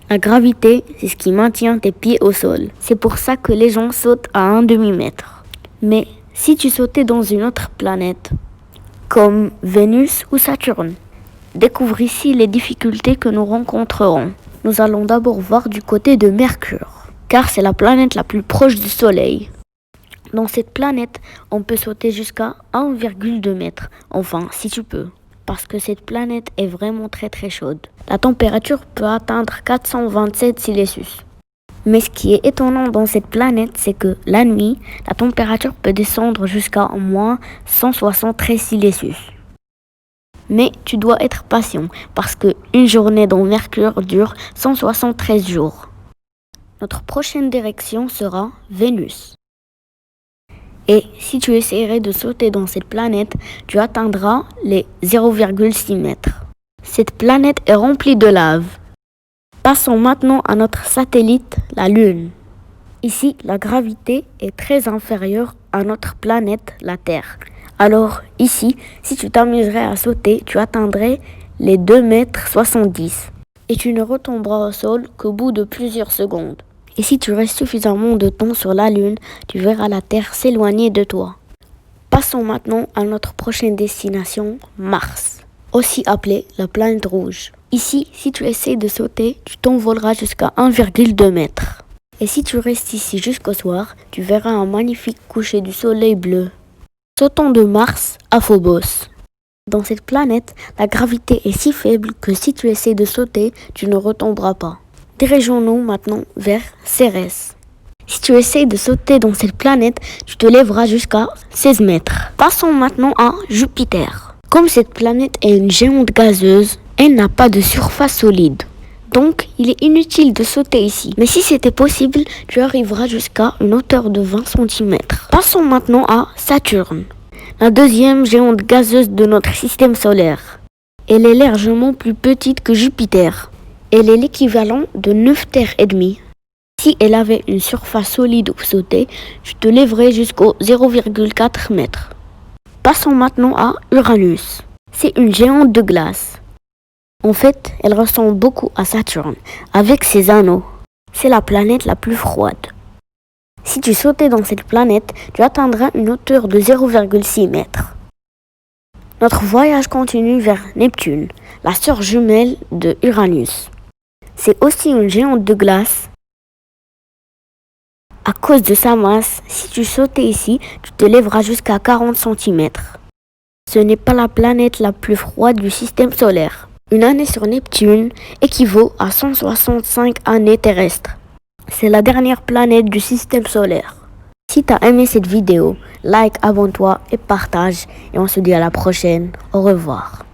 La gravité, c'est ce qui maintient tes pieds au sol. C'est pour ça que les gens sautent à un demi-mètre. Mais si tu sautais dans une autre planète, comme Vénus ou Saturne, découvre ici les difficultés que nous rencontrerons. Nous allons d'abord voir du côté de Mercure, car c'est la planète la plus proche du Soleil. Dans cette planète, on peut sauter jusqu'à 1,2 mètre, enfin si tu peux, parce que cette planète est vraiment très chaude. La température peut atteindre 427 Celsius. Mais ce qui est étonnant dans cette planète, c'est que la nuit, la température peut descendre jusqu'à moins 173 Celsius. Mais tu dois être patient parce qu'une journée dans Mercure dure 173 jours. Notre prochaine direction sera Vénus. Et si tu essaierais de sauter dans cette planète, tu atteindras les 0,6 mètres. Cette planète est remplie de lave. Passons maintenant à notre satellite, la Lune. Ici, la gravité est très inférieure à notre planète, la Terre. Alors ici, si tu t'amuserais à sauter, tu atteindrais les 2,70 m et tu ne retomberas au sol qu'au bout de plusieurs secondes. Et si tu restes suffisamment de temps sur la Lune, tu verras la Terre s'éloigner de toi. Passons maintenant à notre prochaine destination, Mars, aussi appelée la planète rouge. Ici, si tu essaies de sauter, tu t'envoleras jusqu'à 1,2 mètre. Et si tu restes ici jusqu'au soir, tu verras un magnifique coucher du soleil bleu. Sautons de Mars à Phobos. Dans cette planète, la gravité est si faible que si tu essaies de sauter, tu ne retomberas pas. Dirigeons-nous maintenant vers Cérès. Si tu essaies de sauter dans cette planète, tu te lèveras jusqu'à 16 mètres. Passons maintenant à Jupiter. Comme cette planète est une géante gazeuse, elle n'a pas de surface solide. Donc, il est inutile de sauter ici. Mais si c'était possible, tu arriveras jusqu'à une hauteur de 20 cm. Passons maintenant à Saturne, la deuxième géante gazeuse de notre système solaire. Elle est largement plus petite que Jupiter. Elle est l'équivalent de 9 terres et demie. Si elle avait une surface solide où sauter, tu te lèverais jusqu'au 0,4 mètre. Passons maintenant à Uranus. C'est une géante de glace. En fait, elle ressemble beaucoup à Saturne, avec ses anneaux. C'est la planète la plus froide. Si tu sautais dans cette planète, tu atteindras une hauteur de 0,6 mètre. Notre voyage continue vers Neptune, la sœur jumelle de Uranus. C'est aussi une géante de glace. À cause de sa masse, si tu sautais ici, tu te lèveras jusqu'à 40 cm. Ce n'est pas la planète la plus froide du système solaire. Une année sur Neptune équivaut à 165 années terrestres. C'est la dernière planète du système solaire. Si tu as aimé cette vidéo, like, abonne-toi et partage. Et on se dit à la prochaine. Au revoir.